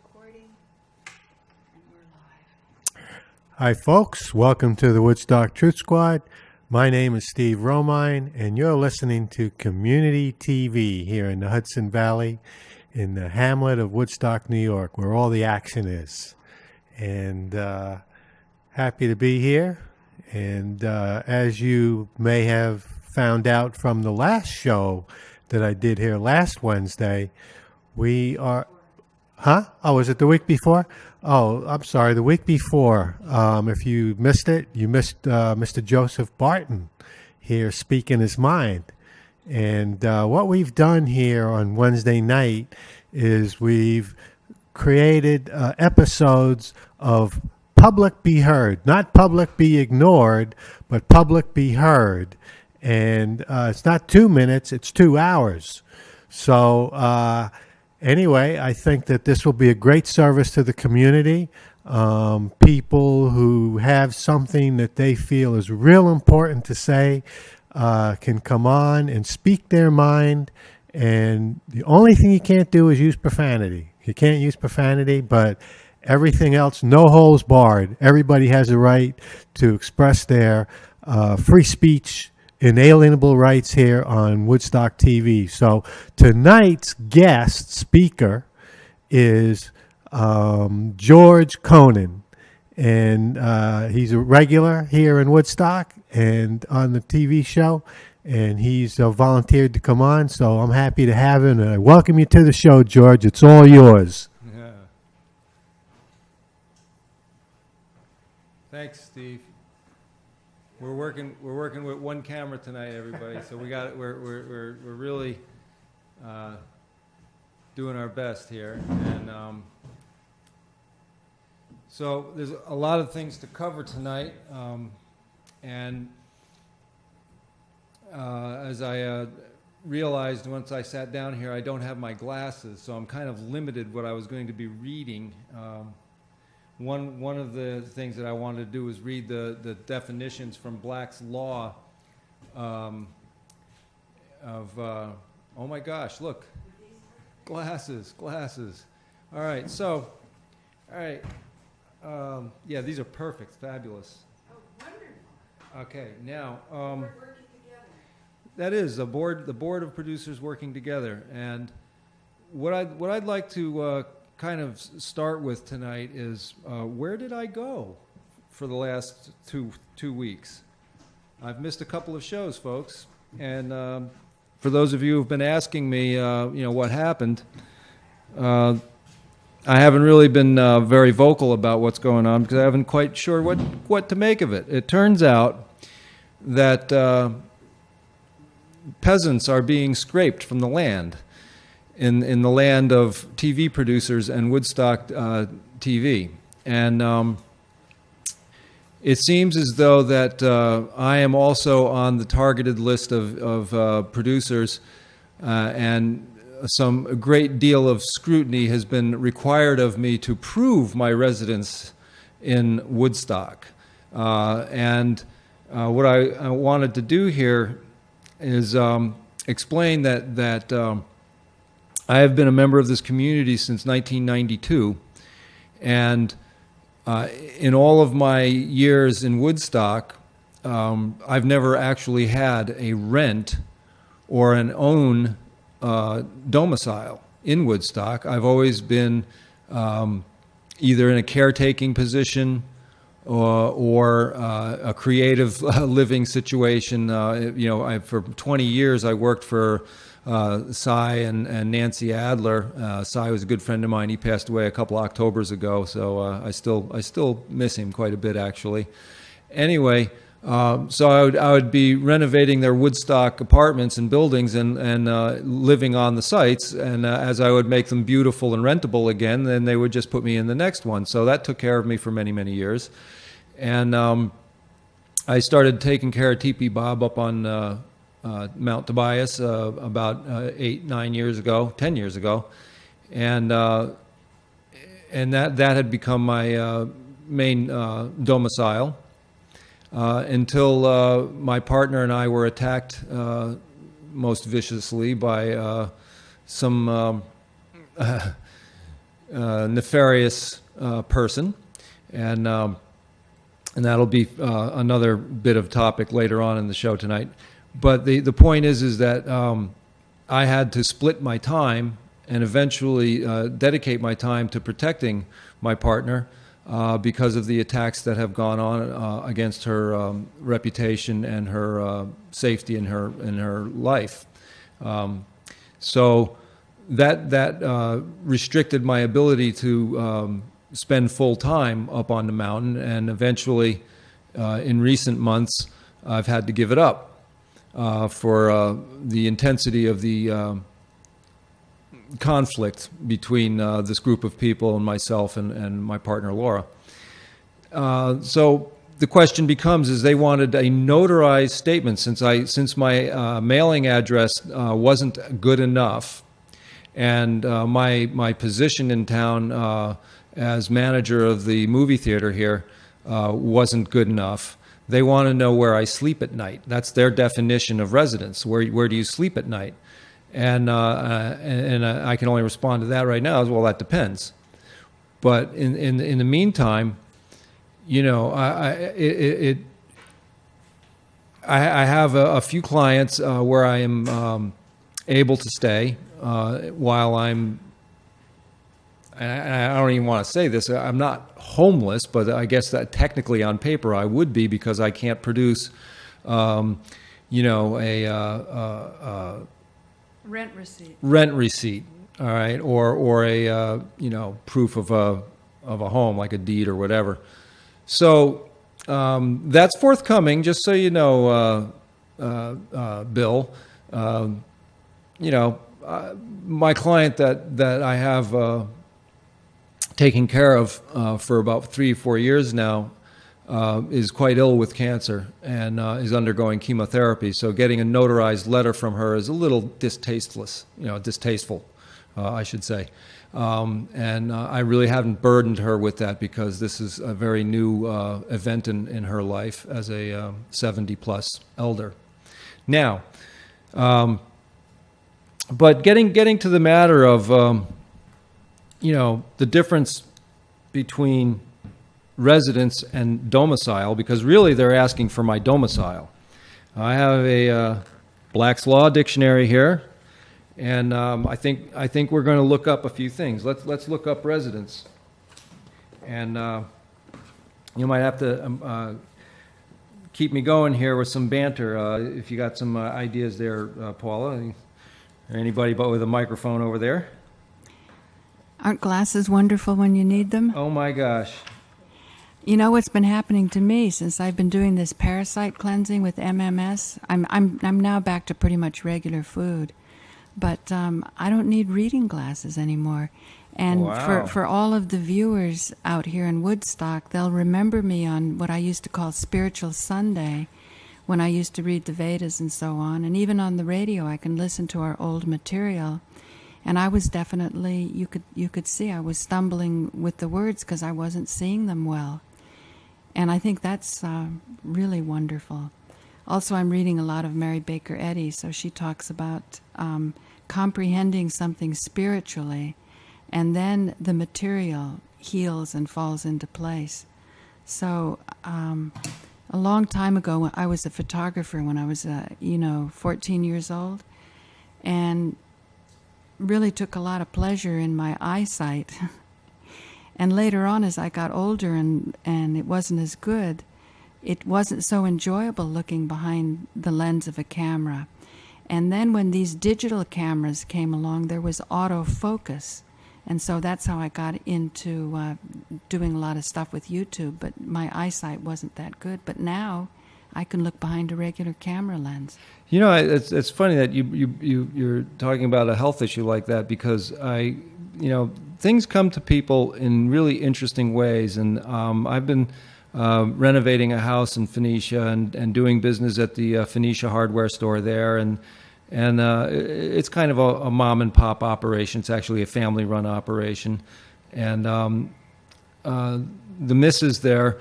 recording, and we're live. Hi, folks. Welcome to the Woodstock Truth Squad. My name is Steve Romine, and you're listening to Community TV here in the Hudson Valley in the hamlet of Woodstock, New York, where all the action is. And happy to be here. And as you may have found out from the last show that I did here last Wednesday, we are... Huh? Oh, was it the week before? Oh, I'm sorry, the week before. If you missed it, you missed Mr. Joseph Barton here speaking his mind. And what we've done here on Wednesday night is we've created episodes of Public Be Heard. Not Public Be Ignored, but Public Be Heard. And it's not 2 minutes, it's 2 hours. So... Anyway, I think that this will be a great service to the community. People who have something that they feel is real important to say can come on and speak their mind. And the only thing you can't do is use profanity. You can't use profanity, but everything else, no holds barred. Everybody has a right to express their free speech, inalienable rights here on Woodstock TV. So tonight's guest speaker is George Conant, and he's a regular here in Woodstock and on the TV show, and he's volunteered to come on, so I'm happy to have him, and I welcome you to the show, George. It's all yours. Yeah. Thanks, Steve. We're working with one camera tonight, everybody. So we're really doing our best here, and so there's a lot of things to cover tonight, and as I realized once I sat down here, I don't have my glasses, so I'm kind of limited what I was going to be reading. One of the things that I wanted to do was read the definitions from Black's Law of, oh my gosh, look, glasses. All right, so, yeah, these are perfect, fabulous. Oh, wonderful. Okay, now, We're working together. that is the board of producers working together, and what I'd like to kind of start with tonight is where did I go for the last two weeks? I've missed a couple of shows, folks, and for those of you who've been asking me, what happened, I haven't really been very vocal about what's going on because I haven't quite sure what to make of it. It turns out that peasants are being scraped from the land. In the land of TV producers and Woodstock TV. And it seems as though that I am also on the targeted list of producers, and a great deal of scrutiny has been required of me to prove my residence in Woodstock. And what I wanted to do here is explain that I have been a member of this community since 1992, and in all of my years in Woodstock, I've never actually had a rent or an own domicile in Woodstock. I've always been either in a caretaking position or a creative living situation. For 20 years I worked for Cy and Nancy Adler. Cy was a good friend of mine. He passed away a couple Octobers ago, so I still miss him quite a bit, actually. Anyway, so I would be renovating their Woodstock apartments and buildings and living on the sites. And as I would make them beautiful and rentable again, then they would just put me in the next one. So that took care of me for many, many years. And I started taking care of Teepee Bob up on Mount Tobias about 10 years ago, and that had become my main domicile until my partner and I were attacked most viciously by some nefarious person, and that'll be another bit of topic later on in the show tonight. But the point is that I had to split my time and eventually dedicate my time to protecting my partner because of the attacks that have gone on against her reputation and her safety in her life. So that restricted my ability to spend full time up on the mountain, and eventually, in recent months, I've had to give it up for the intensity of the conflict between this group of people and myself and my partner Laura. So the question becomes: is they wanted a notarized statement since my mailing address wasn't good enough, and my position in town as manager of the movie theater here wasn't good enough. They want to know where I sleep at night. That's their definition of residence. Where do you sleep at night? And I can only respond to that right now as well. That depends. But in the meantime, you know, I have a few clients where I am able to stay while I'm. I don't even want to say this. I'm not homeless, but I guess that technically on paper I would be because I can't produce, you know, a Rent receipt. rent receipt, all right, or a you know, proof of a home, like a deed or whatever. So that's forthcoming. Just so you know, Bill. You know, my client that I have taken care of for about 3 or 4 years now is quite ill with cancer and is undergoing chemotherapy. So getting a notarized letter from her is a little distasteful, I should say. And I really haven't burdened her with that because this is a very new event in her life as a 70-plus elder. Now, but getting to the matter of you know, the difference between residence and domicile, because really they're asking for my domicile. I have a Black's Law dictionary here, and I think we're going to look up a few things. Let's look up residence, and you might have to keep me going here with some banter if you got some ideas there, Paula, or anybody but with a microphone over there. Aren't glasses wonderful when you need them? Oh my gosh. You know what's been happening to me since I've been doing this parasite cleansing with MMS? I'm now back to pretty much regular food, but I don't need reading glasses anymore. And Wow. for all of the viewers out here in Woodstock, they'll remember me on what I used to call Spiritual Sunday, when I used to read the Vedas and so on. And even on the radio, I can listen to our old material. And I was definitely, you could see I was stumbling with the words because I wasn't seeing them well. And I think that's really wonderful. Also, I'm reading a lot of Mary Baker Eddy, so she talks about comprehending something spiritually, and then the material heals and falls into place. So a long time ago, I was a photographer when I was, 14 years old, and really took a lot of pleasure in my eyesight. And later on, as I got older and it wasn't as good, it wasn't so enjoyable looking behind the lens of a camera. And then when these digital cameras came along, there was autofocus. And so that's how I got into doing a lot of stuff with YouTube. But my eyesight wasn't that good. But now I can look behind a regular camera lens. You know, it's funny that you're talking about a health issue like that, because things come to people in really interesting ways. And I've been renovating a house in Phoenicia and doing business at the Phoenicia hardware store there. And it's kind of a mom and pop operation. It's actually a family run operation. And the missus there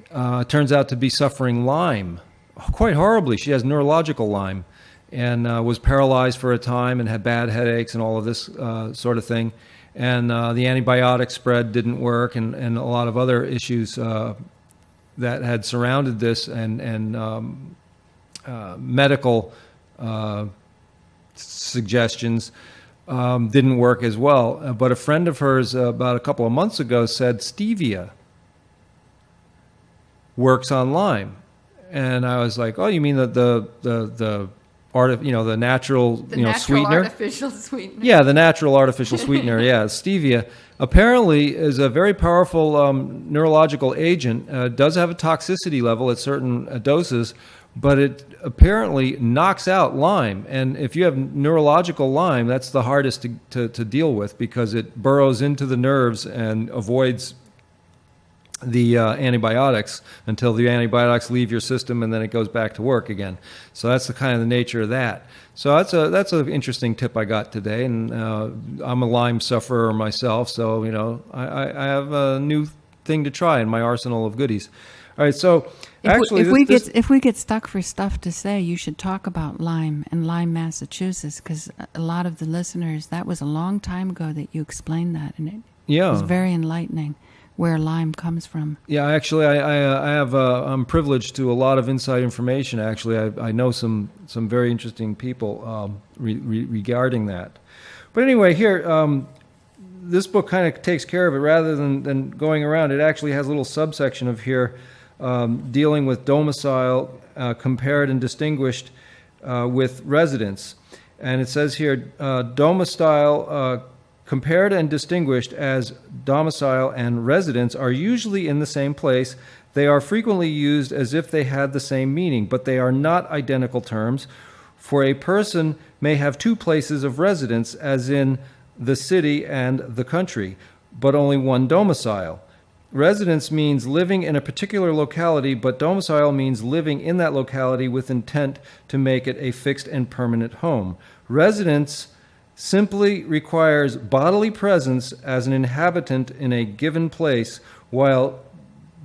turns out to be suffering Lyme, quite horribly. She has neurological Lyme. and was paralyzed for a time and had bad headaches and all of this sort of thing. And the antibiotic spread didn't work, and a lot of other issues that had surrounded this, and medical suggestions didn't work as well. But a friend of hers about a couple of months ago said stevia works on Lyme, and I was like, "Oh, you mean the natural sweetener, artificial sweetener?" Yeah, the natural artificial sweetener. Yeah, stevia apparently is a very powerful neurological agent. Does have a toxicity level at certain doses, but it apparently knocks out Lyme. And if you have neurological Lyme, that's the hardest to deal with, because it burrows into the nerves and avoids the antibiotics until the antibiotics leave your system, and then it goes back to work again. So that's the kind of the nature of that. So that's an interesting tip I got today, and I'm a Lyme sufferer myself, so I have a new thing to try in my arsenal of goodies. All right, so if we get stuck for stuff to say, you should talk about Lyme and Lyme, Massachusetts, because a lot of the listeners, that was a long time ago that you explained that, and it was very enlightening, where Lyme comes from. Yeah, actually, I'm privileged to a lot of inside information. Actually, I know some very interesting people regarding that. But anyway, here, this book kind of takes care of it rather than going around. It actually has a little subsection of here dealing with domicile, compared and distinguished with residence. And it says here, domicile compared and distinguished as domicile and residence are usually in the same place. They are frequently used as if they had the same meaning, but they are not identical terms. For a person may have two places of residence, as in the city and the country, but only one domicile. Residence means living in a particular locality, but domicile means living in that locality with intent to make it a fixed and permanent home. Residence simply requires bodily presence as an inhabitant in a given place, while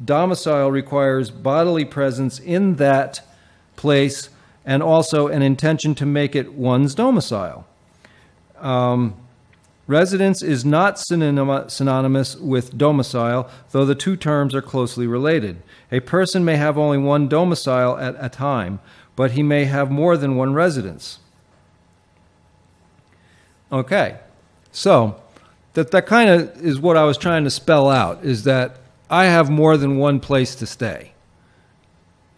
domicile requires bodily presence in that place and also an intention to make it one's domicile. Residence is not synonymous with domicile, though the two terms are closely related. A person may have only one domicile at a time, but he may have more than one residence. Okay, so that kind of is what I was trying to spell out, is that I have more than one place to stay.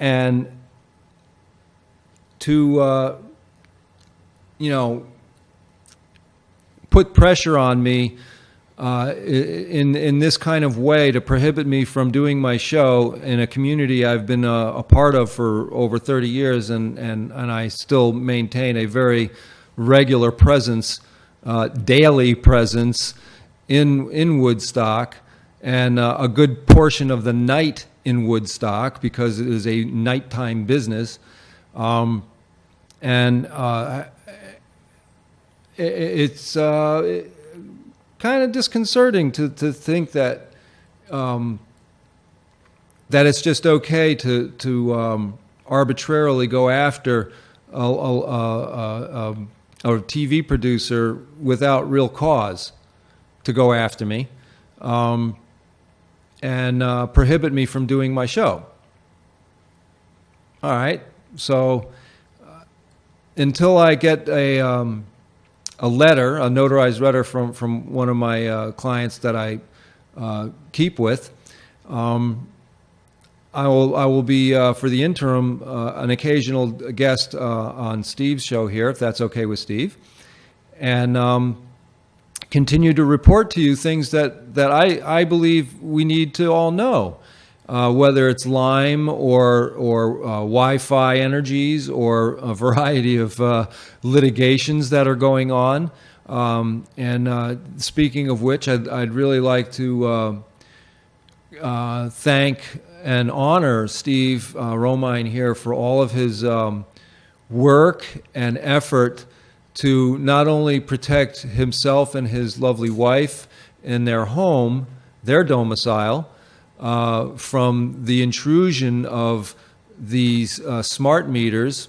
And to, put pressure on me in this kind of way to prohibit me from doing my show in a community I've been a part of for over 30 years, and I still maintain a very regular presence, daily presence in Woodstock, and a good portion of the night in Woodstock, because it is a nighttime business. It's kind of disconcerting to think that that it's just okay to arbitrarily go after a TV producer without real cause to go after me, and prohibit me from doing my show. All right, so until I get a letter, a notarized letter from one of my clients that I keep with, I will be for the interim an occasional guest on Steve's show here, if that's okay with Steve, and continue to report to you things that I believe we need to all know, whether it's Lyme or Wi-Fi energies or a variety of litigations that are going on. And speaking of which, I'd really like to thank and honor Steve Romine here for all of his work and effort to not only protect himself and his lovely wife in their home, their domicile, from the intrusion of these smart meters,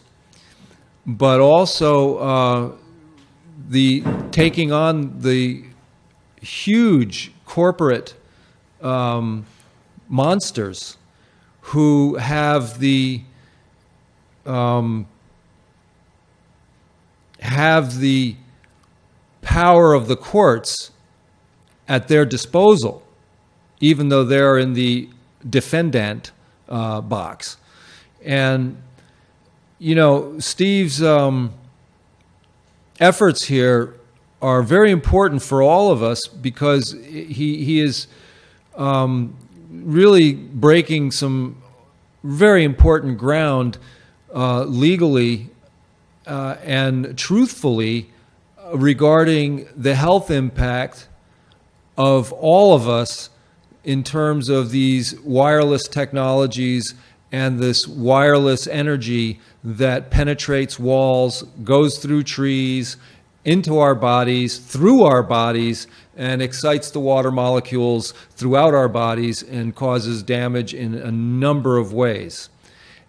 but also the taking on the huge corporate monsters who have the power of the courts at their disposal, even though they're in the defendant box. And, you know, Steve's efforts here are very important for all of us because he is really breaking some very important ground legally and truthfully regarding the health impact of all of us in terms of these wireless technologies and this wireless energy that penetrates walls, goes through trees, into our bodies, through our bodies, and excites the water molecules throughout our bodies and causes damage in a number of ways.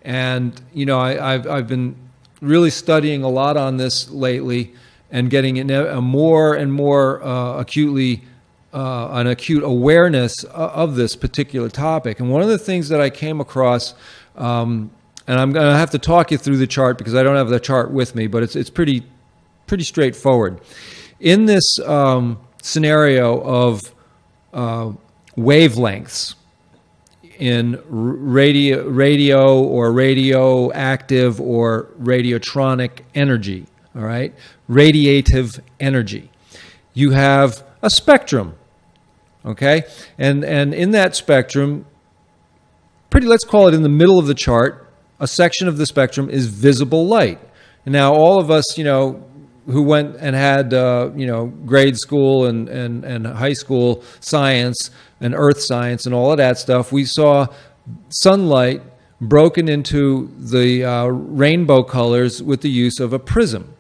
And, you know, I've been really studying a lot on this lately and getting a more and more an acute awareness of this particular topic. And one of the things that I came across, and I'm going to have to talk you through the chart because I don't have the chart with me, but it's pretty straightforward. In this scenario of wavelengths in radio or radioactive or radiotronic energy, all right, radiative energy, you have a spectrum, okay, and in that spectrum, let's call it in the middle of the chart, a section of the spectrum is visible light. And now all of us, you know, who went and had, grade school and high school science and earth science and all of that stuff, we saw sunlight broken into the rainbow colors with the use of a prism.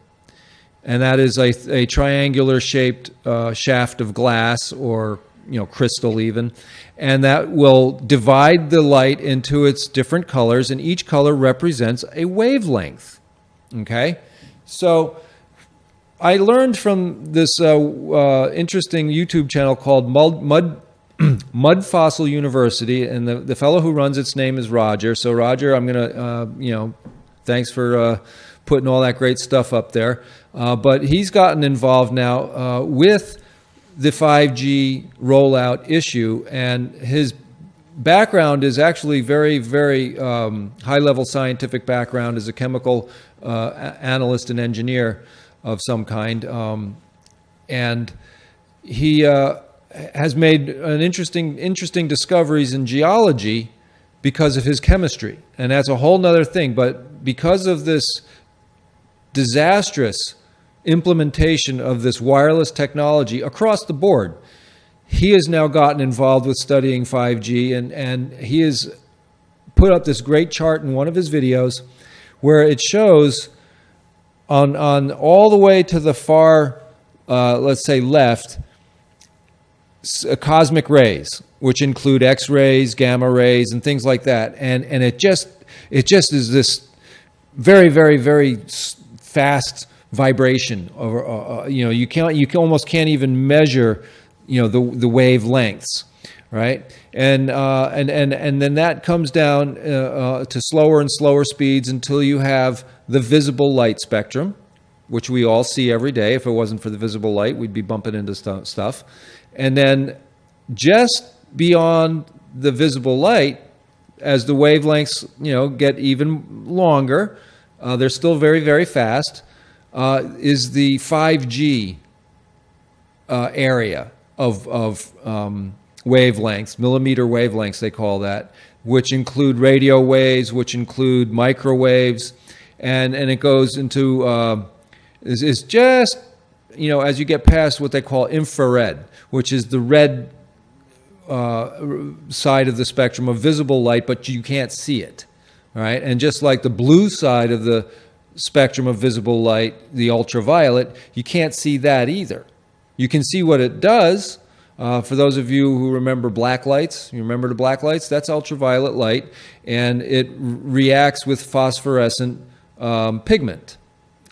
And that is a triangular shaped shaft of glass or, you know, crystal even. And that will divide the light into its different colors, and each color represents a wavelength. Okay? So I learned from this interesting YouTube channel called Mud Fossil University, and the fellow who runs its name is Roger. So Roger, I'm going to, thanks for putting all that great stuff up there. But he's gotten involved now with the 5G rollout issue, and his background is actually very, very high-level scientific background as a chemical analyst and engineer of some kind, and he has made an interesting discoveries in geology because of his chemistry, and that's a whole nother thing. But because of this disastrous implementation of this wireless technology across the board, he has now gotten involved with studying 5G, and he has put up this great chart in one of his videos where it shows on all the way to the far, let's say left, cosmic rays, which include X-rays, gamma rays, and things like that. And it just is this very, very, very fast vibration. You almost can't even measure, the wavelengths, right? And then that comes down to slower and slower speeds until you have the visible light spectrum, which we all see every day. If it wasn't for the visible light, we'd be bumping into stuff. And then just beyond the visible light, as the wavelengths, get even longer, they're still very, very fast, is the 5G area of wavelengths, millimeter wavelengths they call that, which include radio waves, which include microwaves, and it goes into is just as you get past what they call infrared, which is the red side of the spectrum of visible light, but you can't see it, all right? And just like the blue side of the spectrum of visible light, the ultraviolet, you can't see that either. You can see what it does. For those of you who remember black lights, you remember the black lights? That's ultraviolet light, and it reacts with phosphorescent pigment,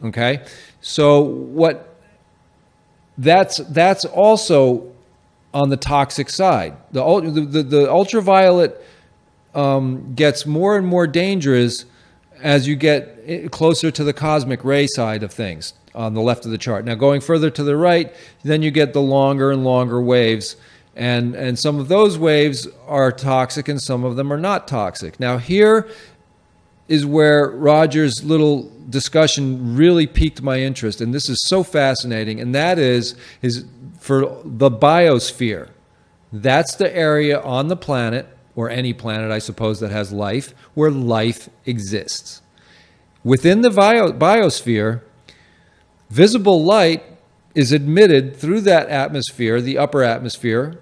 Okay, so that's also on the toxic side. The ultraviolet gets more and more dangerous as you get closer to the cosmic ray side of things on the left of the chart. Now, going further to the right, then you get the longer and longer waves, and some of those waves are toxic and some of them are not toxic. Now, here is where Roger's little discussion really piqued my interest, and this is so fascinating, and that is for the biosphere. That's the area on the planet, or any planet, I suppose, that has life, where life exists. Within the biosphere, visible light is admitted through that atmosphere, the upper atmosphere,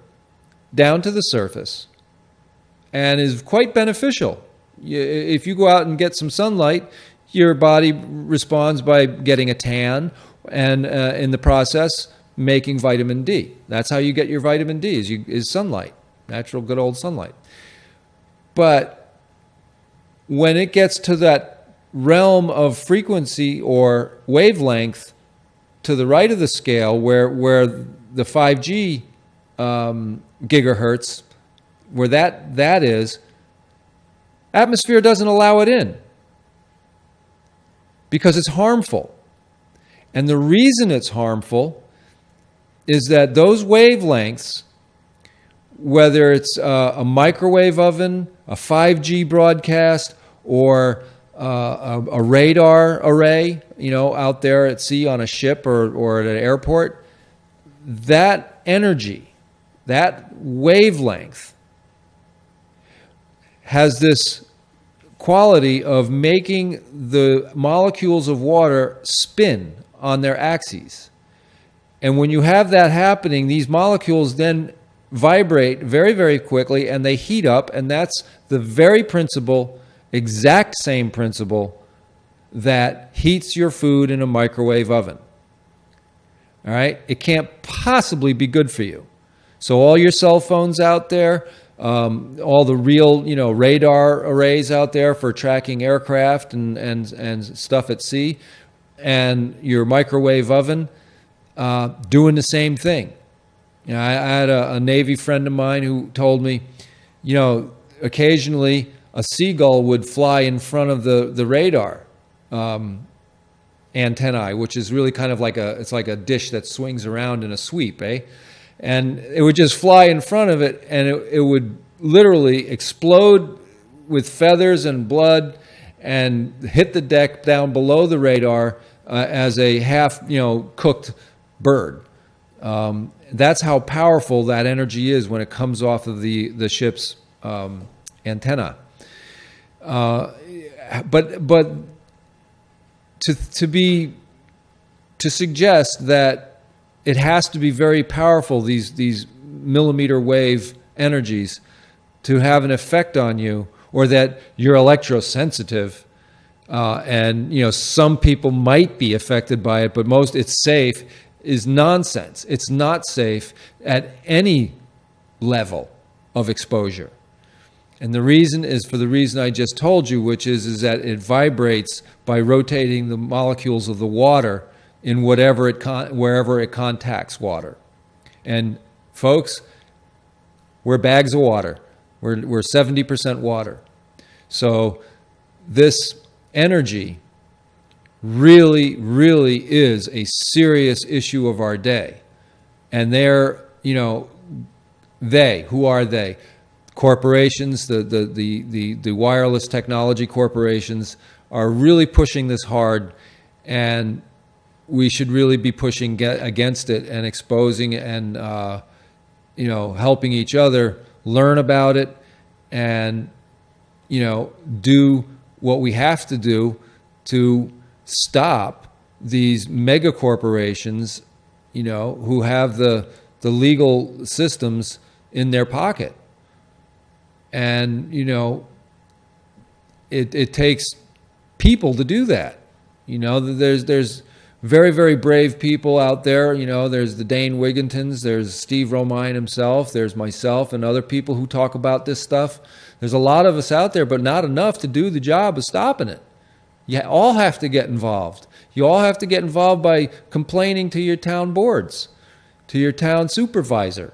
down to the surface, and is quite beneficial. If you go out and get some sunlight, your body responds by getting a tan, and in the process, making vitamin D. That's how you get your vitamin D, is sunlight, natural good old sunlight. But when it gets to that realm of frequency or wavelength to the right of the scale, where the 5G gigahertz, where that is, atmosphere doesn't allow it in because it's harmful. And the reason it's harmful is that those wavelengths, whether it's a microwave oven, a 5G broadcast, or a radar array, out there at sea on a ship or at an airport, that energy, that wavelength has this quality of making the molecules of water spin on their axes. And when you have that happening, these molecules then vibrate very, very quickly, and they heat up, and that's the very principle, exact same principle, that heats your food in a microwave oven. All right? It can't possibly be good for you. So all your cell phones out there, all the real, radar arrays out there for tracking aircraft and stuff at sea, and your microwave oven, doing the same thing. I had a Navy friend of mine who told me, occasionally a seagull would fly in front of the radar antennae, which is really kind of like it's like a dish that swings around in a sweep, eh? And it would just fly in front of it, and it would literally explode with feathers and blood and hit the deck down below the radar as a half, cooked bird. That's how powerful that energy is when it comes off of the ship's antenna. But to suggest that it has to be very powerful, these millimeter wave energies, to have an effect on you, or that you're electrosensitive, and some people might be affected by it, but most it's safe, is nonsense. It's not safe at any level of exposure. And the reason is for the reason I just told you, which is that it vibrates by rotating the molecules of the water in wherever it contacts water. And folks, we're bags of water. We're 70% water. So this energy really, really is a serious issue of our day. And who are they? Corporations, the wireless technology corporations are really pushing this hard, and we should really be pushing against it and exposing and helping each other learn about it and do what we have to do to stop these mega corporations, who have the legal systems in their pocket. And, it takes people to do that. There's very, very brave people out there. There's the Dane Wigingtons, there's Steve Romine himself, there's myself and other people who talk about this stuff. There's a lot of us out there, but not enough to do the job of stopping it. You all have to get involved. You all have to get involved by complaining to your town boards, to your town supervisor.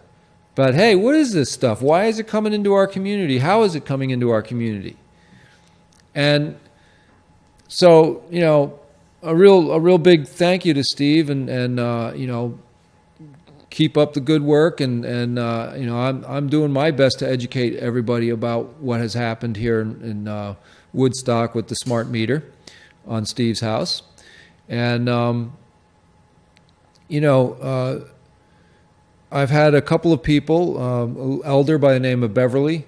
But hey, what is this stuff? Why is it coming into our community? How is it coming into our community? And so, a real big thank you to Steve, and keep up the good work, and I'm doing my best to educate everybody about what has happened here in Woodstock with the smart meter on Steve's house. And I've had a couple of people, an elder by the name of Beverly,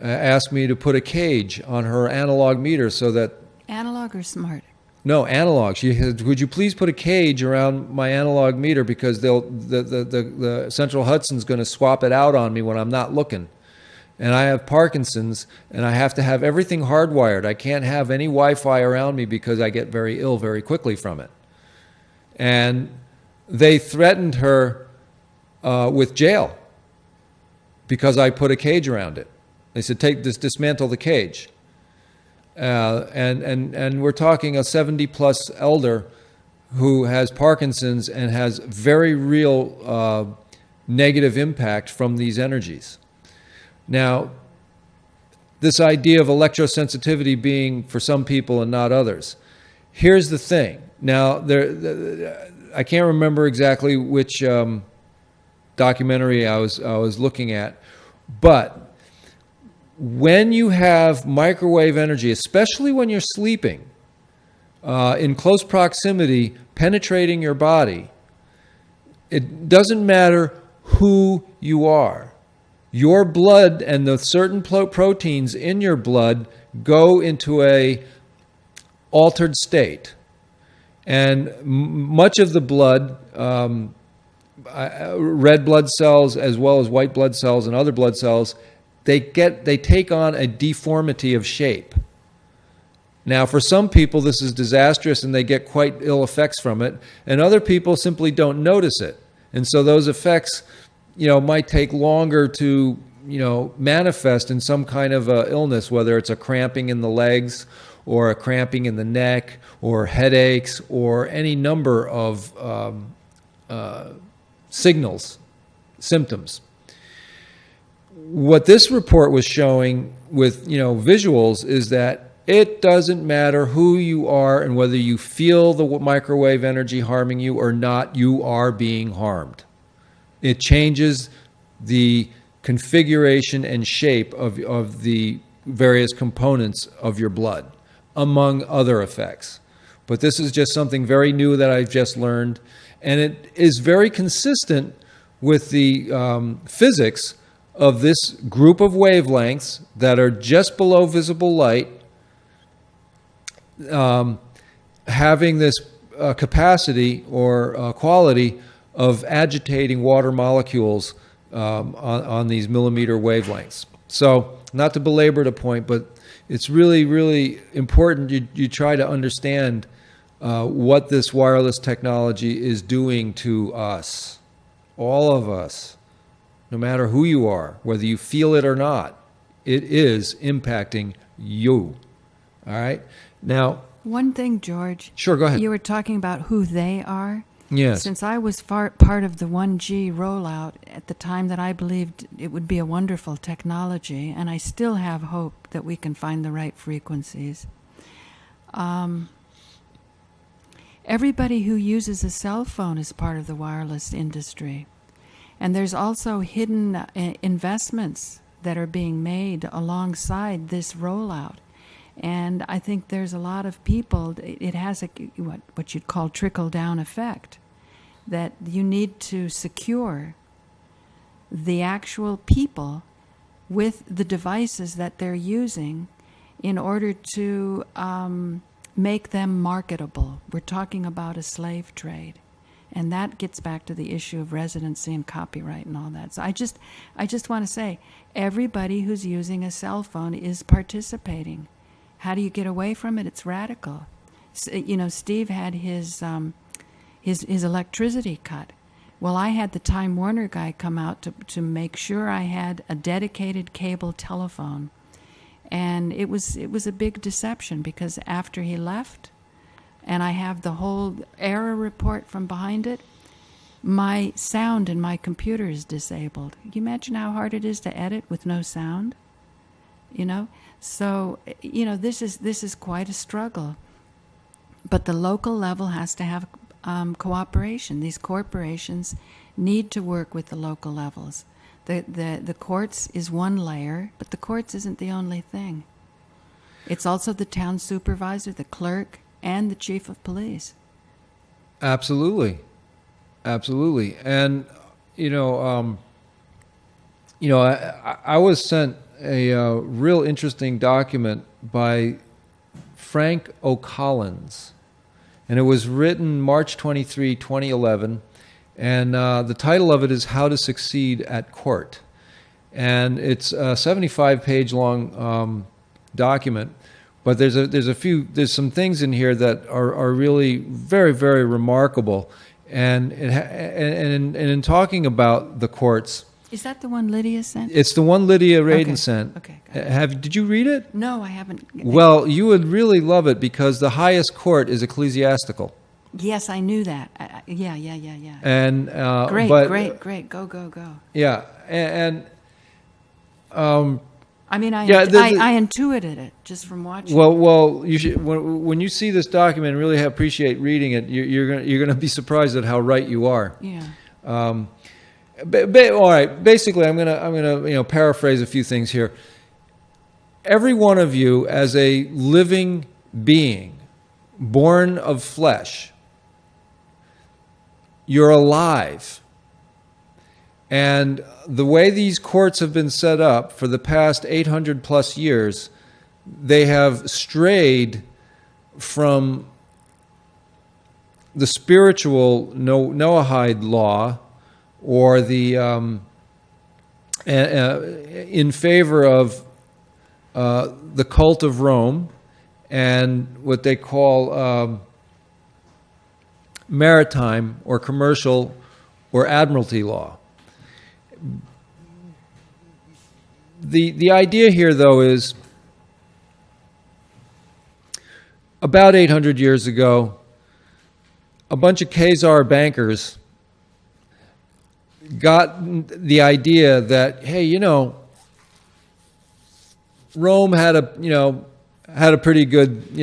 ask me to put a cage on her analog meter so that... Analog or smart? No, analog. She said, would you please put a cage around my analog meter, because the Central Hudson's going to swap it out on me when I'm not looking. And I have Parkinson's, and I have to have everything hardwired. I can't have any Wi-Fi around me because I get very ill very quickly from it. And they threatened her with jail because I put a cage around it. They said, dismantle the cage. And we're talking a 70-plus elder who has Parkinson's and has very real negative impact from these energies. Now, this idea of electrosensitivity being for some people and not others. Here's the thing. Now, I can't remember exactly which documentary I was looking at, but when you have microwave energy, especially when you're sleeping, in close proximity, penetrating your body, it doesn't matter who you are. Your blood and the certain proteins in your blood go into a altered state. And much of the blood, red blood cells as well as white blood cells and other blood cells, they take on a deformity of shape. Now, for some people, this is disastrous and they get quite ill effects from it, and other people simply don't notice it. And so those effects, might take longer to, manifest in some kind of illness, whether it's a cramping in the legs or a cramping in the neck or headaches or any number of symptoms. What this report was showing with, visuals is that it doesn't matter who you are and whether you feel the microwave energy harming you or not, you are being harmed. It changes the configuration and shape of the various components of your blood, among other effects. But this is just something very new that I've just learned, and it is very consistent with the physics of this group of wavelengths that are just below visible light, having this capacity or quality of agitating water molecules on these millimeter wavelengths. So, not to belabor the point, but it's really, really important you try to understand what this wireless technology is doing to us, all of us, no matter who you are, whether you feel it or not. It is impacting you. All right? Now, one thing, George. Sure, go ahead. You were talking about who they are. Yes. Since I was part of the 1G rollout at the time that I believed it would be a wonderful technology, and I still have hope that we can find the right frequencies. Everybody who uses a cell phone is part of the wireless industry. And there's also hidden investments that are being made alongside this rollout. And I think there's a lot of people, it has what you'd call trickle-down effect, that you need to secure the actual people with the devices that they're using in order to make them marketable. We're talking about a slave trade. And that gets back to the issue of residency and copyright and all that. So I just want to say, everybody who's using a cell phone is participating. How do you get away from it? It's radical. Steve had his electricity cut. Well, I had the Time Warner guy come out to make sure I had a dedicated cable telephone. And it was a big deception, because after he left, and I have the whole error report from behind it, my sound in my computer is disabled. Can you imagine how hard it is to edit with no sound? So this is quite a struggle. But the local level has to have cooperation. These corporations need to work with the local levels. The courts is one layer, but the courts isn't the only thing. It's also the town supervisor, the clerk, and the chief of police. Absolutely. And I was sent a real interesting document by Frank O'Collins, and it was written March 23, 2011, and the title of it is How to Succeed at Court. And it's a 75-page long document, but there's some things in here that are really very, very remarkable. And in talking about the courts, is that the one Lydia sent? It's the one Lydia Radin sent. Okay. Did you read it? No, I haven't. Well, you would really love it, because the highest court is ecclesiastical. Yes, I knew that. Yeah. And Great. Go. Yeah, I mean, I intuited it just from watching. Well, you should, when you see this document and really appreciate reading it, you're gonna be surprised at how right you are. Yeah. All right. Basically, I'm gonna paraphrase a few things here. Every one of you, as a living being, born of flesh, you're alive. And the way these courts have been set up for the past 800 plus years, they have strayed from the spiritual Noahide law, or the in favor of the cult of Rome and what they call maritime or commercial or admiralty law. The idea here, though, is about 800 years ago, a bunch of Khazar bankers got the idea that, hey, Rome had a pretty good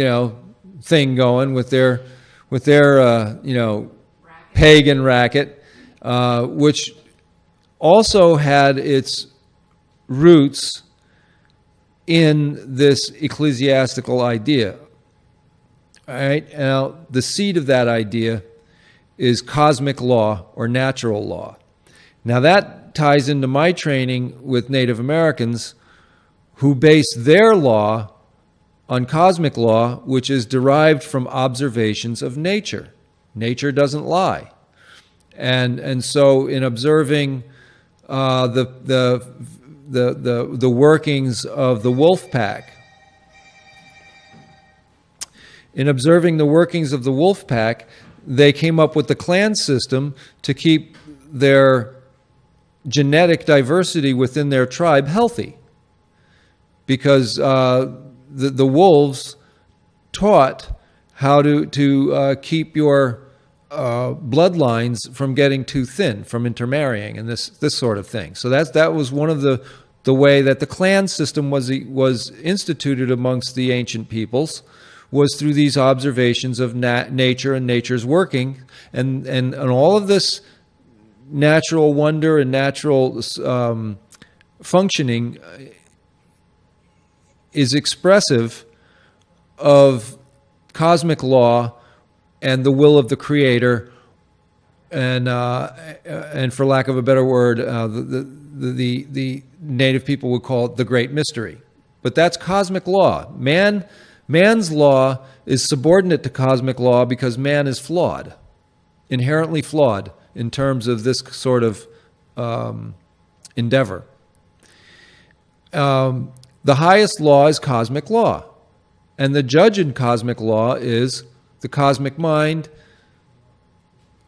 thing going with their pagan racket, which also had its roots in this ecclesiastical idea. All right, now the seed of that idea is cosmic law or natural law. Now that ties into my training with Native Americans, who base their law on cosmic law, which is derived from observations of nature. Nature doesn't lie. And so in observing the workings of the wolf pack, they came up with the clan system to keep their genetic diversity within their tribe healthy, because the wolves taught how to keep your bloodlines from getting too thin, from intermarrying, and this sort of thing. So that was one of the way that the clan system was instituted amongst the ancient peoples, was through these observations of nature and nature's working, and all of this natural wonder and natural functioning is expressive of cosmic law and the will of the Creator, and for lack of a better word, the native people would call it the Great Mystery. But that's cosmic law. Man's law is subordinate to cosmic law because man is flawed, inherently flawed in terms of this sort of endeavor. The highest law is cosmic law, and the judge in cosmic law is the cosmic mind,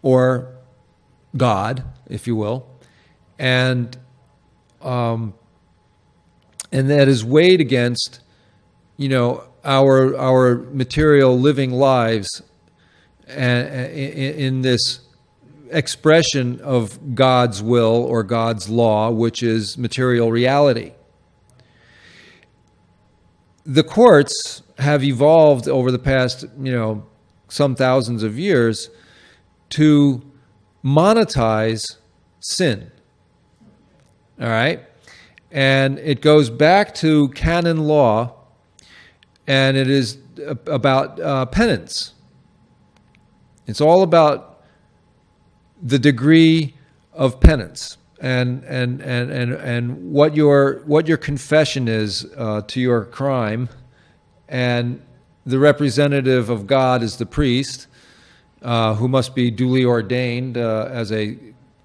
or God, if you will, and that is weighed against our material living lives, and in this expression of God's will or God's law, which is material reality. The courts have evolved over the past, some thousands of years to monetize sin. All right? And it goes back to canon law, and it is about penance. It's all about the degree of penance and what your confession is to your crime, and the representative of God is the priest, who must be duly ordained as a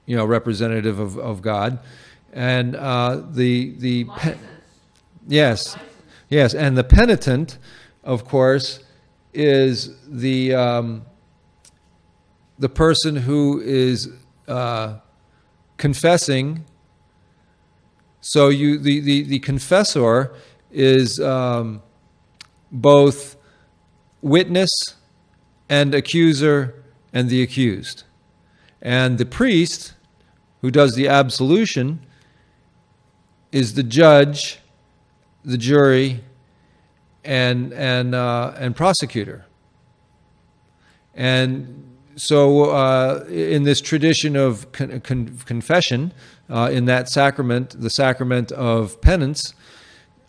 representative of God, and yes, and the penitent, of course, is the person who is confessing. So the confessor is both witness and accuser and the accused. And the priest, who does the absolution, is the judge, the jury, and prosecutor. And so in this tradition of confession, in that sacrament, the sacrament of penance,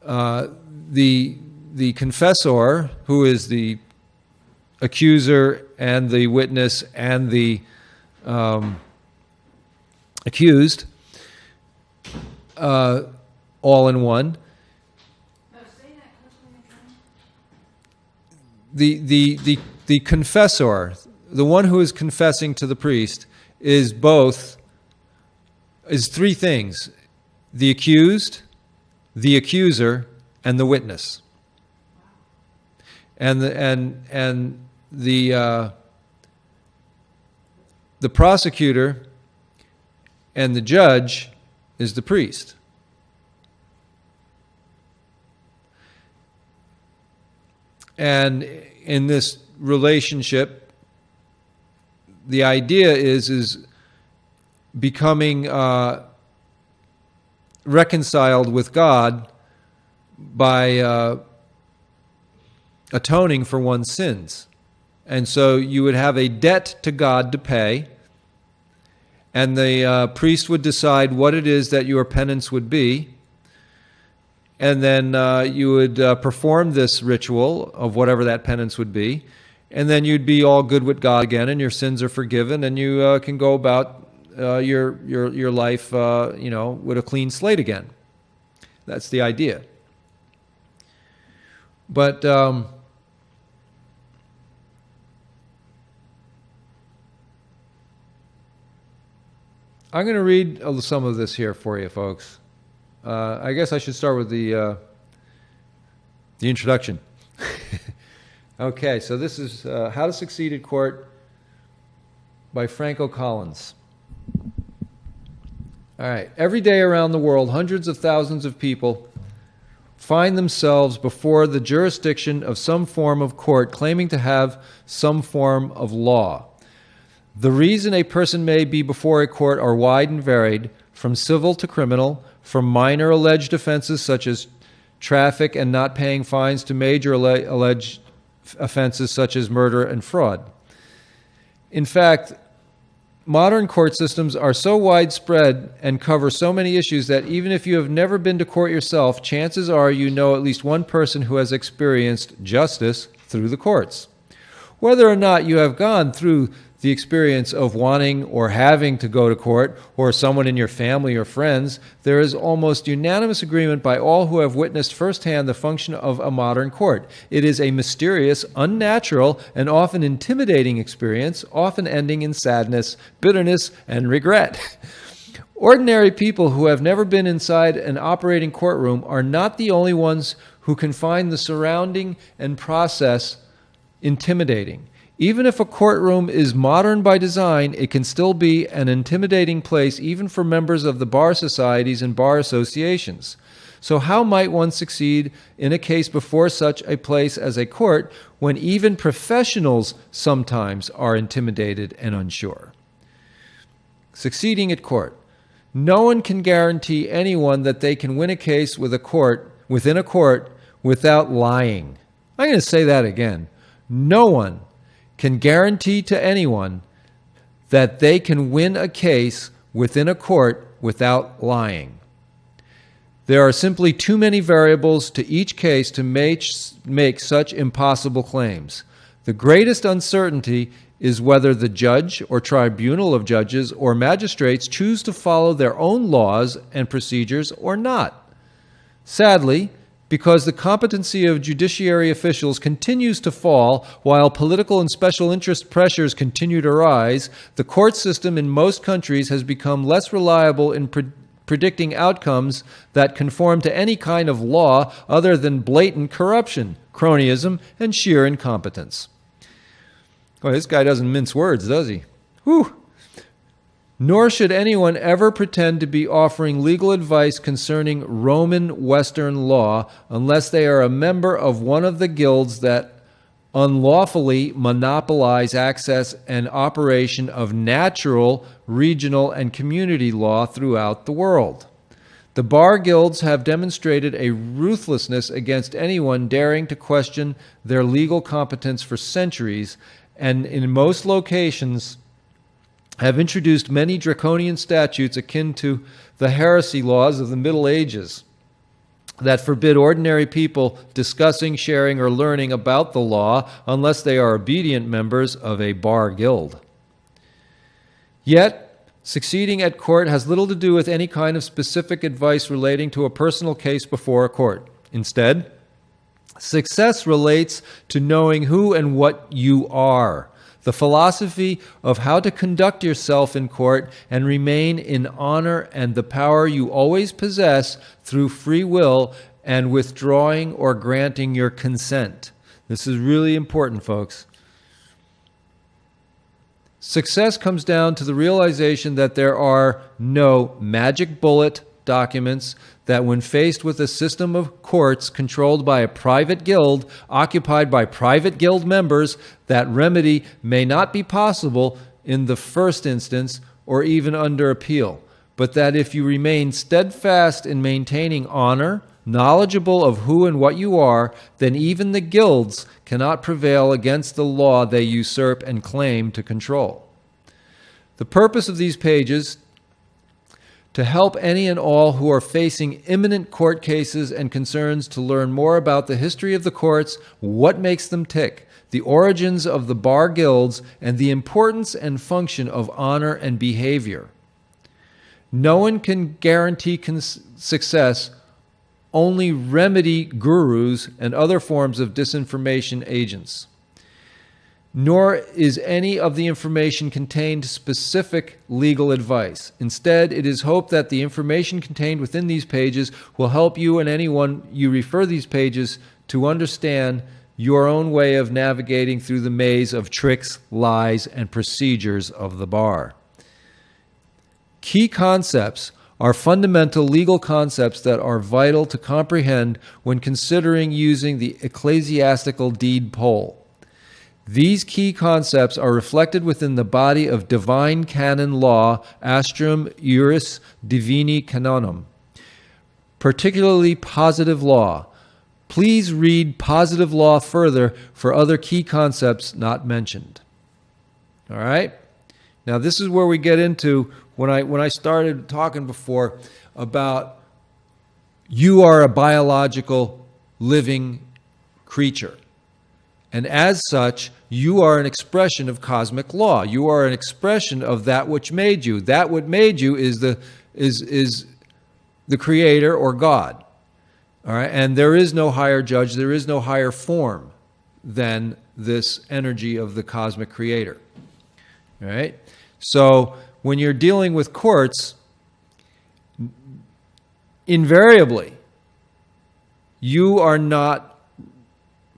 the confessor, who is the accuser and the witness and the accused, all in one. The confessor, the one who is confessing to the priest, is three things: the accused, the accuser, and the witness. And the prosecutor and the judge is the priest. And in this relationship, the idea is becoming reconciled with God by atoning for one's sins. And so you would have a debt to God to pay, and the priest would decide what it is that your penance would be, and then you would perform this ritual of whatever that penance would be, and then you'd be all good with God again, and your sins are forgiven, and you can go about your life, with a clean slate again. That's the idea. But I'm going to read some of this here for you, folks. I guess I should start with the introduction. Okay, so this is How to Succeed at Court by Franco Collins. All right. Every day around the world, hundreds of thousands of people find themselves before the jurisdiction of some form of court claiming to have some form of law. The reason a person may be before a court are wide and varied, from civil to criminal, from minor alleged offenses such as traffic and not paying fines to major alleged offenses such as murder and fraud. In fact, modern court systems are so widespread and cover so many issues that even if you have never been to court yourself, chances are you know at least one person who has experienced justice through the courts. Whether or not you have gone through the experience of wanting or having to go to court, or someone in your family or friends, there is almost unanimous agreement by all who have witnessed firsthand the function of a modern court. It is a mysterious, unnatural, and often intimidating experience, often ending in sadness, bitterness, and regret. Ordinary people who have never been inside an operating courtroom are not the only ones who can find the surrounding and process intimidating. Even if a courtroom is modern by design, it can still be an intimidating place even for members of the bar societies and bar associations. So how might one succeed in a case before such a place as a court when even professionals sometimes are intimidated and unsure? Succeeding at court. No one can guarantee anyone that they can win a case within a court without lying. I'm going to say that again. No one can guarantee to anyone that they can win a case within a court without lying. There are simply too many variables to each case to make such impossible claims. The greatest uncertainty is whether the judge or tribunal of judges or magistrates choose to follow their own laws and procedures or not. Sadly, because the competency of judiciary officials continues to fall while political and special interest pressures continue to rise, the court system in most countries has become less reliable in predicting outcomes that conform to any kind of law other than blatant corruption, cronyism, and sheer incompetence. Well, this guy doesn't mince words, does he? Whew. Nor should anyone ever pretend to be offering legal advice concerning Roman Western law unless they are a member of one of the guilds that unlawfully monopolize access and operation of natural, regional, and community law throughout the world. The bar guilds have demonstrated a ruthlessness against anyone daring to question their legal competence for centuries, and in most locations have introduced many draconian statutes akin to the heresy laws of the Middle Ages that forbid ordinary people discussing, sharing, or learning about the law unless they are obedient members of a bar guild. Yet, succeeding at court has little to do with any kind of specific advice relating to a personal case before a court. Instead, success relates to knowing who and what you are, the philosophy of how to conduct yourself in court and remain in honor, and the power you always possess through free will and withdrawing or granting your consent. This is really important, folks. Success comes down to the realization that there are no magic bullet documents that, when faced with a system of courts controlled by a private guild, occupied by private guild members, that remedy may not be possible in the first instance or even under appeal, but that if you remain steadfast in maintaining honor, knowledgeable of who and what you are, then even the guilds cannot prevail against the law they usurp and claim to control. The purpose of these pages to help any and all who are facing imminent court cases and concerns to learn more about the history of the courts, what makes them tick, the origins of the bar guilds, and the importance and function of honor and behavior. No one can guarantee success, only remedy gurus and other forms of disinformation agents. Nor is any of the information contained specific legal advice. Instead, it is hoped that the information contained within these pages will help you and anyone you refer these pages to understand your own way of navigating through the maze of tricks, lies, and procedures of the bar. Key concepts are fundamental legal concepts that are vital to comprehend when considering using the ecclesiastical deed poll. These key concepts are reflected within the body of divine canon law, Astrum Iuris Divini Canonum, particularly positive law. Please read positive law further for other key concepts not mentioned. All right? Now, this is where we get into when I started talking before about you are a biological living creature. And as such, you are an expression of cosmic law. You are an expression of that which made you. That what made you is the Creator or God. All right? And there is no higher judge, there is no higher form than this energy of the cosmic Creator. All right? So when you're dealing with courts, invariably, you are not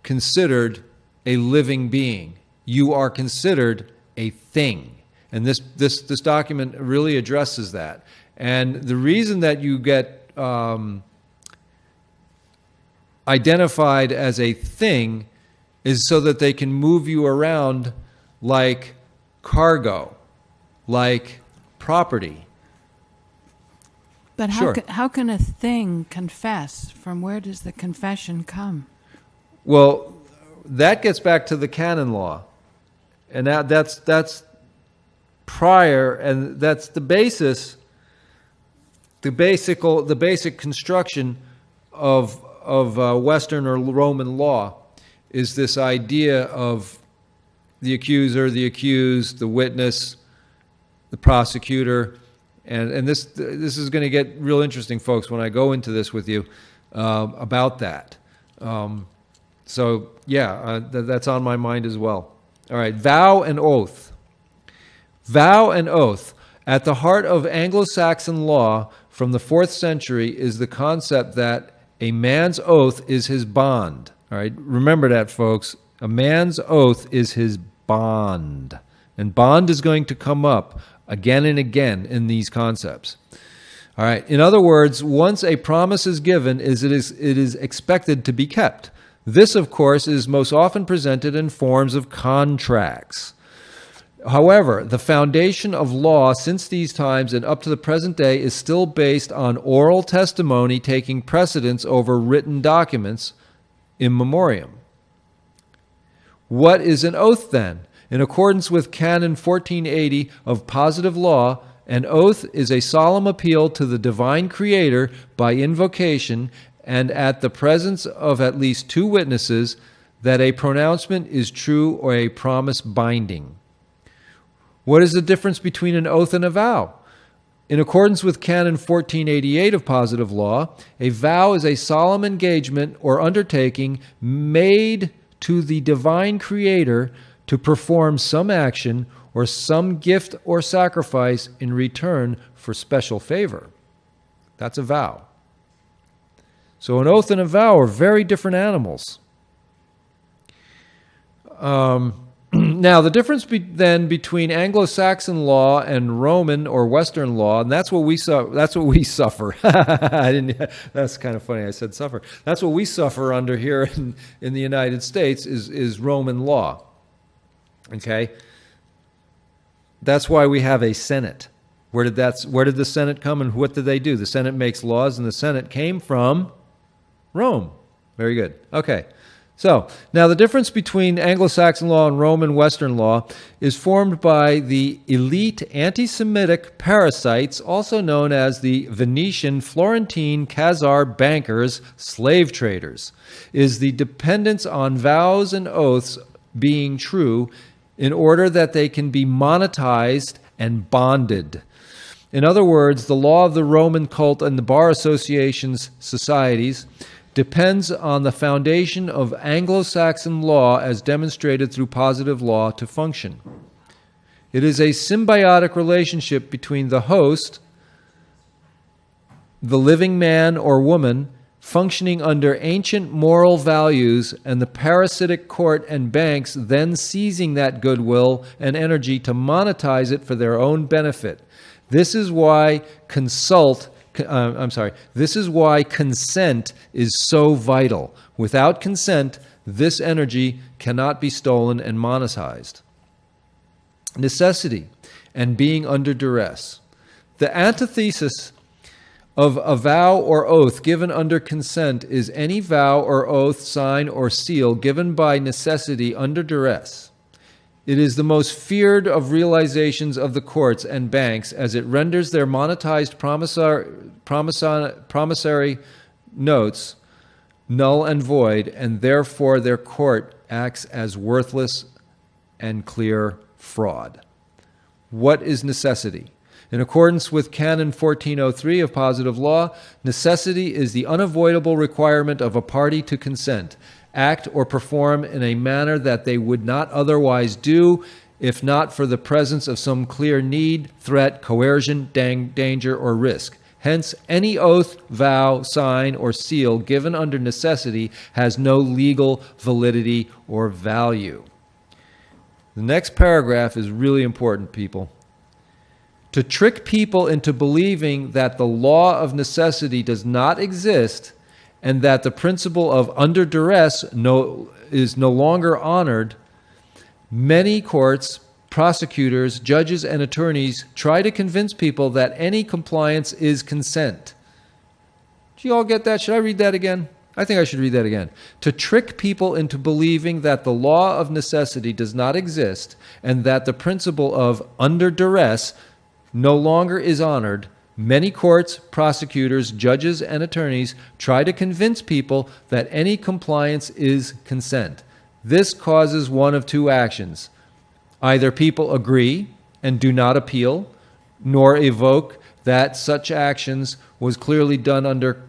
considered a living being. You are considered a thing. And this document really addresses that. And the reason that you get identified as a thing is so that they can move you around like cargo, like property. But Sure. how can a thing confess? From where does the confession come? Well, that gets back to the canon law, and that's prior, and that's the basis, the basic construction of Western or Roman law is this idea of the accuser, the accused, the witness, the prosecutor, and this is going to get real interesting, folks, when I go into this with you about that. That's on my mind as well. All right, vow and oath. Vow and oath. At the heart of Anglo-Saxon law from the 4th century is the concept that a man's oath is his bond. All right, remember that, folks. A man's oath is his bond. And bond is going to come up again and again in these concepts. All right, in other words, once a promise is given, it is expected to be kept. This, of course, is most often presented in forms of contracts. However, the foundation of law since these times and up to the present day is still based on oral testimony taking precedence over written documents in memoriam. What is an oath then? In accordance with Canon 1480 of positive law, an oath is a solemn appeal to the divine creator by invocation and at the presence of at least 2 witnesses that a pronouncement is true or a promise binding. What is the difference between an oath and a vow? In accordance with Canon 1488 of positive law, a vow is a solemn engagement or undertaking made to the divine creator to perform some action or some gift or sacrifice in return for special favor. That's a vow. So an oath and a vow are very different animals. Now, the difference then between Anglo-Saxon law and Roman or Western law, and that's what we suffer. That's kind of funny. I said suffer. That's what we suffer under here in the United States is Roman law. Okay, that's why we have a Senate. Where did the Senate come, and what did they do? The Senate makes laws, and the Senate came from Rome. Very good. Okay. So, now the difference between Anglo-Saxon law and Roman Western law is formed by the elite anti-Semitic parasites, also known as the Venetian, Florentine, Khazar bankers, slave traders, is the dependence on vows and oaths being true in order that they can be monetized and bonded. In other words, the law of the Roman cult and the bar associations societies depends on the foundation of Anglo-Saxon law as demonstrated through positive law to function. It is a symbiotic relationship between the host, the living man or woman, functioning under ancient moral values, and the parasitic court and banks then seizing that goodwill and energy to monetize it for their own benefit. This is why This is why consent is so vital. Without consent, this energy cannot be stolen and monetized. Necessity and being under duress. The antithesis of a vow or oath given under consent is any vow or oath, sign, or seal given by necessity under duress. It is the most feared of realizations of the courts and banks as it renders their monetized promissory notes null and void, and therefore their court acts as worthless and clear fraud. What is necessity? In accordance with Canon 1403 of positive law, necessity is the unavoidable requirement of a party to consent, act or perform in a manner that they would not otherwise do if not for the presence of some clear need, threat, coercion, danger, or risk. Hence, any oath, vow, sign, or seal given under necessity has no legal validity or value. The next paragraph is really important, people. To trick people into believing that the law of necessity does not exist and that the principle of under duress is no longer honored, many courts, prosecutors, judges, and attorneys try to convince people that any compliance is consent. Do you all get that? Should I read that again? I think I should read that again. To trick people into believing that the law of necessity does not exist and that the principle of under duress no longer is honored, many courts, prosecutors, judges, and attorneys try to convince people that any compliance is consent. This causes one of two actions. Either people agree and do not appeal, nor evoke that such actions was clearly done under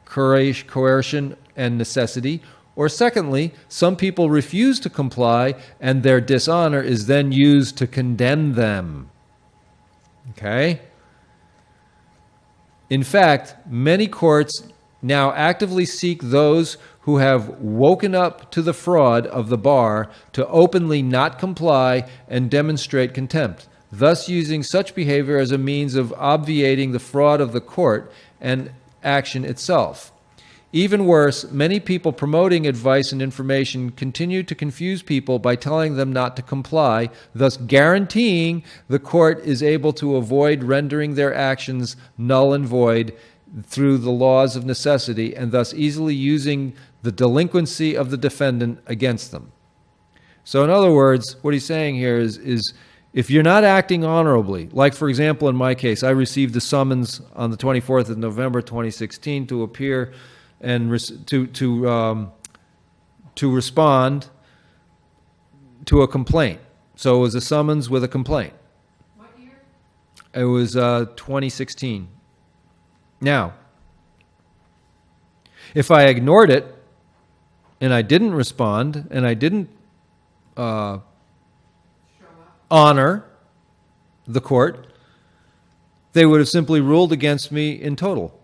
coercion and necessity, or secondly, some people refuse to comply and their dishonor is then used to condemn them. Okay? In fact, many courts now actively seek those who have woken up to the fraud of the bar to openly not comply and demonstrate contempt, thus using such behavior as a means of obviating the fraud of the court and action itself. Even worse, many people promoting advice and information continue to confuse people by telling them not to comply, thus guaranteeing the court is able to avoid rendering their actions null and void through the laws of necessity, and thus easily using the delinquency of the defendant against them. So in other words, what he's saying here is if you're not acting honorably, like for example in my case, I received a summons on the 24th of November 2016 to appear and to respond to a complaint. So it was a summons with a complaint. What year? It was 2016. Now, if I ignored it and I didn't respond and I didn't honor the court, they would have simply ruled against me in total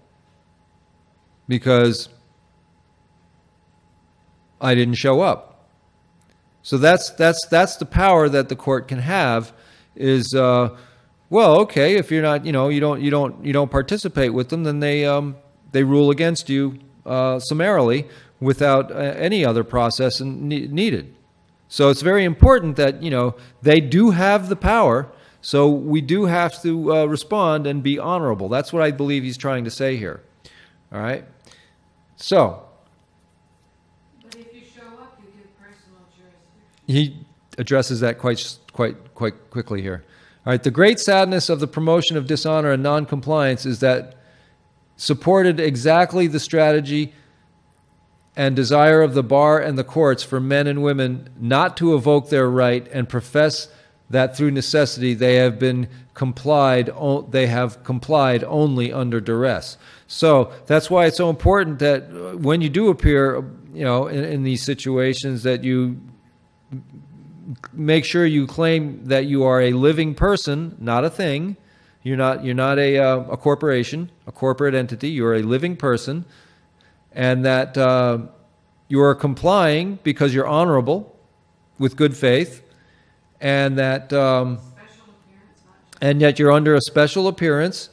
because I didn't show up. So that's the power that the court can have is well, okay, if you're not, you don't participate with them, then they rule against you summarily without any other process needed. So it's very important that they do have the power. So we do have to respond and be honorable. That's what I believe he's trying to say here. All right. So. But if you show up, you give personal jurisdiction. He addresses that quite quickly here. All right, the great sadness of the promotion of dishonor and noncompliance is that supported exactly the strategy and desire of the bar and the courts for men and women not to evoke their right and profess that through necessity they have complied only under duress. So that's why it's so important that when you do appear, in these situations, that you make sure you claim that you are a living person, not a thing. You're not a corporation, a corporate entity. You're a living person, and that you are complying because you're honorable, with good faith, and that and yet you're under a special appearance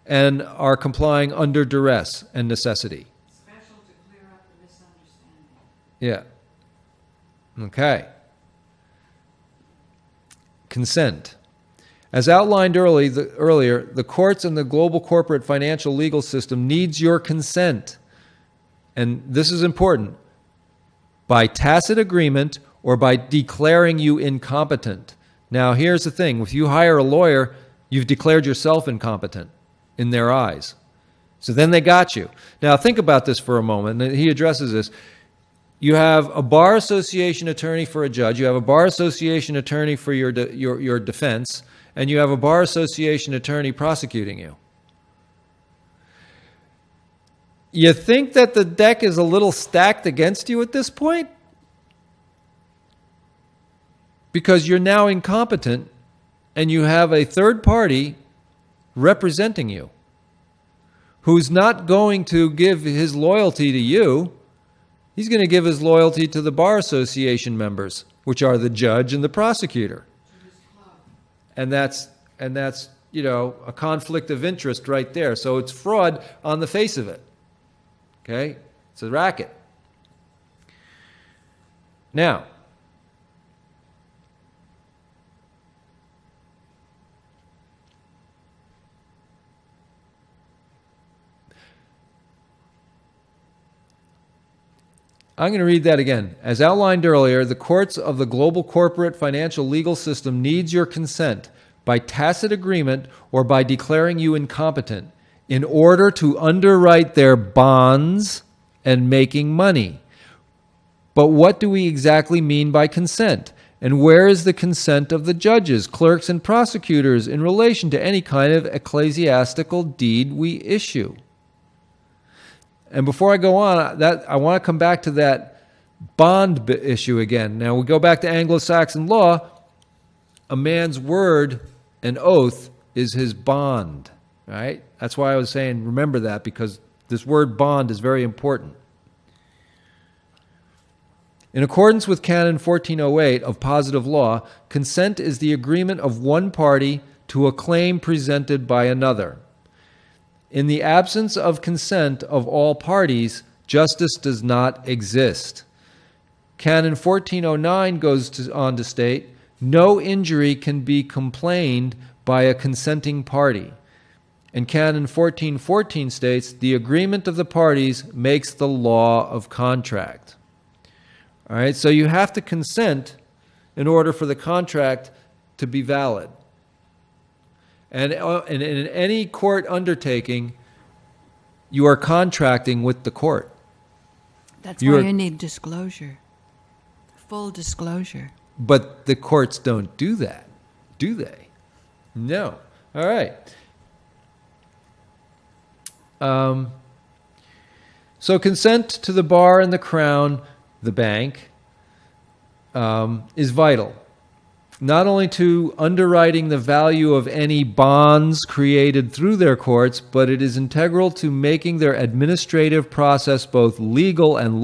and are complying under duress and necessity. Special to clear up the misunderstanding. Yeah. Okay. Consent. As outlined earlier, the courts and the global corporate financial legal system needs your consent. And this is important. By tacit agreement or by declaring you incompetent. Now, here's the thing. If you hire a lawyer, you've declared yourself incompetent in their eyes. So then they got you. Now, think about this for a moment. And he addresses this. You have a bar association attorney for a judge. You have a bar association attorney for your defense. And you have a bar association attorney prosecuting you. You think that the deck is a little stacked against you at this point? Because you're now incompetent and you have a third party representing you who's not going to give his loyalty to you. He's going to give his loyalty to the bar association members, which are the judge and the prosecutor. And that's a conflict of interest right there. So it's fraud on the face of it. Okay? It's a racket. Now, I'm going to read that again. As outlined earlier, the courts of the global corporate financial legal system needs your consent by tacit agreement or by declaring you incompetent in order to underwrite their bonds and making money. But what do we exactly mean by consent? And where is the consent of the judges, clerks, and prosecutors in relation to any kind of ecclesiastical deed we issue? And before I go on, I want to come back to that bond issue again. Now, we go back to Anglo-Saxon law. A man's word and oath is his bond, right? That's why I was saying remember that, because this word bond is very important. In accordance with Canon 1408 of positive law, consent is the agreement of one party to a claim presented by another. In the absence of consent of all parties, justice does not exist. Canon 1409 goes on to state, no injury can be complained by a consenting party. And Canon 1414 states, the agreement of the parties makes the law of contract. All right, so you have to consent in order for the contract to be valid. And in any court undertaking, you are contracting with the court. That's why you need disclosure, full disclosure. But the courts don't do that, do they? No. All right. So consent to the bar and the crown, the bank, is vital. Not only to underwriting the value of any bonds created through their courts, but it is integral to making their administrative process both legal and